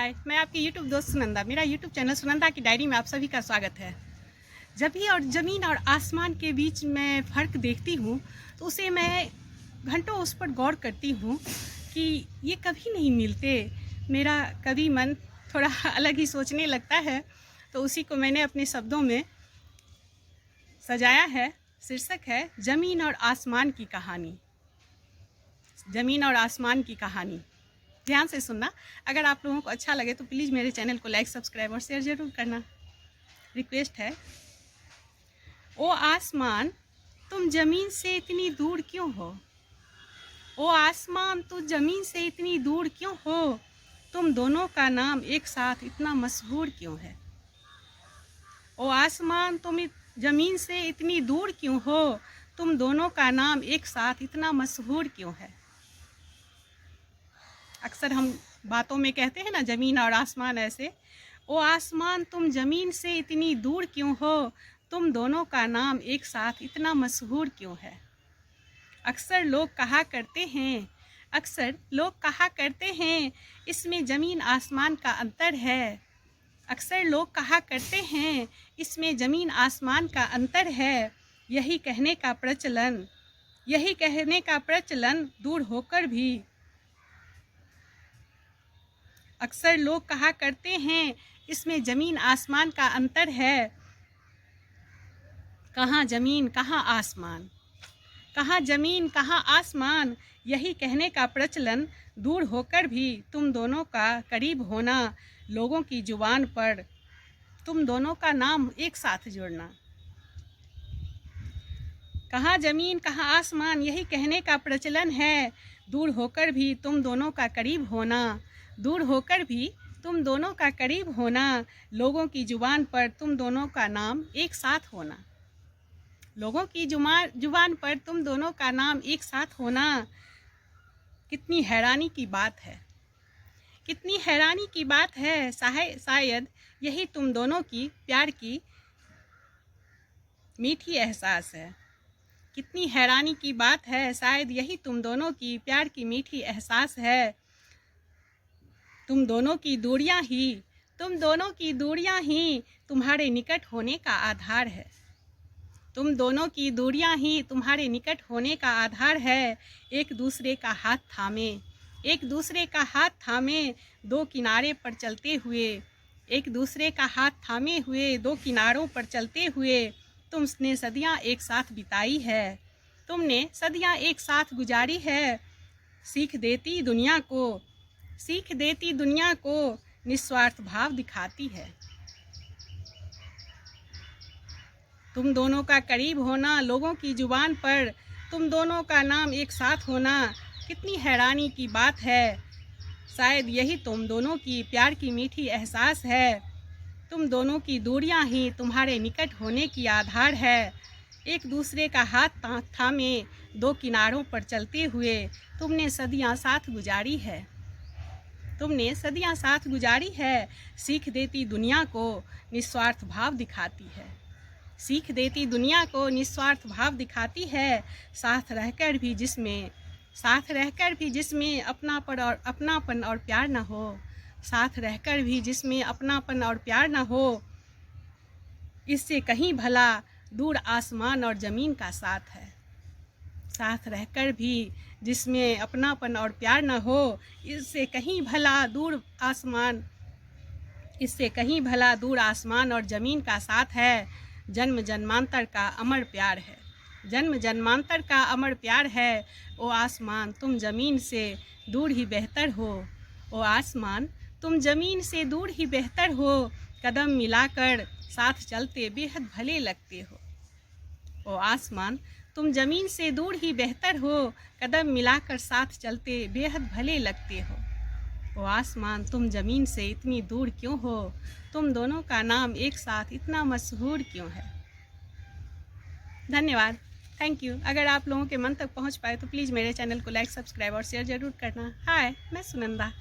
हाय, मैं आपकी यूट्यूब दोस्त सुनंदा। मेरा यूट्यूब चैनल सुनंदा की डायरी में आप सभी का स्वागत है। जब भी और ज़मीन और आसमान के बीच में फ़र्क देखती हूँ तो उसे मैं घंटों उस पर गौर करती हूँ कि ये कभी नहीं मिलते। मेरा कभी मन थोड़ा अलग ही सोचने लगता है, तो उसी को मैंने अपने शब्दों में सजाया है। शीर्षक है ज़मीन और आसमान की कहानी। ज़मीन और आसमान की कहानी, ध्यान से सुनना। अगर आप लोगों को अच्छा लगे तो प्लीज़ मेरे चैनल को लाइक, सब्सक्राइब और शेयर ज़रूर करना, रिक्वेस्ट है। ओ आसमान, तुम ज़मीन से इतनी दूर क्यों हो? ओ आसमान, तुम ज़मीन से इतनी दूर क्यों हो? तुम दोनों का नाम एक साथ इतना मशहूर क्यों है? ओ आसमान, तुम ज़मीन से इतनी दूर क्यों हो? तुम दोनों का नाम एक साथ इतना मशहूर क्यों है? अक्सर हम बातों में कहते हैं ना, ज़मीन और आसमान ऐसे। ओ आसमान, तुम ज़मीन से इतनी दूर क्यों हो? तुम दोनों का नाम एक साथ इतना मशहूर क्यों है? अक्सर लोग कहा करते हैं इसमें ज़मीन आसमान का अंतर है। अक्सर लोग कहा करते हैं इसमें ज़मीन आसमान का अंतर है। यही कहने का प्रचलन दूर होकर भी। अक्सर लोग कहा करते हैं इसमें ज़मीन आसमान का अंतर है। कहाँ ज़मीन कहाँ आसमान, कहाँ ज़मीन कहाँ आसमान, यही कहने का प्रचलन दूर होकर भी तुम दोनों का करीब होना, लोगों की जुबान पर तुम दोनों का नाम एक साथ जोड़ना। कहाँ ज़मीन कहाँ आसमान, यही कहने का प्रचलन है, दूर होकर भी तुम दोनों का करीब होना, दूर होकर भी तुम दोनों का करीब होना, लोगों की जुबान पर तुम दोनों का नाम एक साथ होना। लोगों की जुबान पर तुम दोनों का नाम एक साथ होना। कितनी हैरानी की बात है, कितनी हैरानी की बात है। शायद यही तुम दोनों की प्यार की मीठी एहसास है। कितनी हैरानी की बात है, शायद यही तुम दोनों की प्यार की मीठी एहसास है। तुम दोनों की दूरियां ही तुम्हारे निकट होने का आधार है। तुम दोनों की दूरियां ही तुम्हारे निकट होने का आधार है। एक दूसरे का हाथ थामे दो किनारे पर चलते हुए, एक दूसरे का हाथ थामे हुए दो किनारों पर चलते हुए तुमने सदियां एक साथ बिताई है, तुमने सदियां एक साथ गुजारी है। सीख देती दुनिया को निस्वार्थ भाव दिखाती है। तुम दोनों का करीब होना, लोगों की जुबान पर तुम दोनों का नाम एक साथ होना। कितनी हैरानी की बात है, शायद यही तुम दोनों की प्यार की मीठी एहसास है। तुम दोनों की दूरियां ही तुम्हारे निकट होने की आधार है। एक दूसरे का हाथ थामे दो किनारों पर चलते हुए तुमने सदियां साथ गुजारी है, तुमने सदियां साथ गुजारी है। सीख देती दुनिया को निस्वार्थ भाव दिखाती है, सीख देती दुनिया को निस्वार्थ भाव दिखाती है। साथ रहकर भी जिसमें अपनापन और प्यार न हो, साथ रहकर भी जिसमें अपनापन और प्यार न हो, इससे कहीं भला दूर आसमान और ज़मीन का साथ है। साथ रहकर भी जिसमें अपनापन और प्यार न हो, इससे कहीं भला दूर आसमान और ज़मीन का साथ है। जन्म जन्मांतर का अमर प्यार है, जन्म जन्मांतर का अमर प्यार है। ओ आसमान, तुम ज़मीन से दूर ही बेहतर हो। ओ आसमान, तुम ज़मीन से दूर ही बेहतर हो। कदम मिलाकर साथ चलते बेहद भले लगते हो। ओ आसमान, तुम ज़मीन से दूर ही बेहतर हो। कदम मिलाकर साथ चलते बेहद भले लगते हो। ओ आसमान, तुम ज़मीन से इतनी दूर क्यों हो? तुम दोनों का नाम एक साथ इतना मशहूर क्यों है? धन्यवाद, थैंक यू। अगर आप लोगों के मन तक पहुंच पाए तो प्लीज़ मेरे चैनल को लाइक, सब्सक्राइब और शेयर ज़रूर करना। हाय, मैं सुनंदा।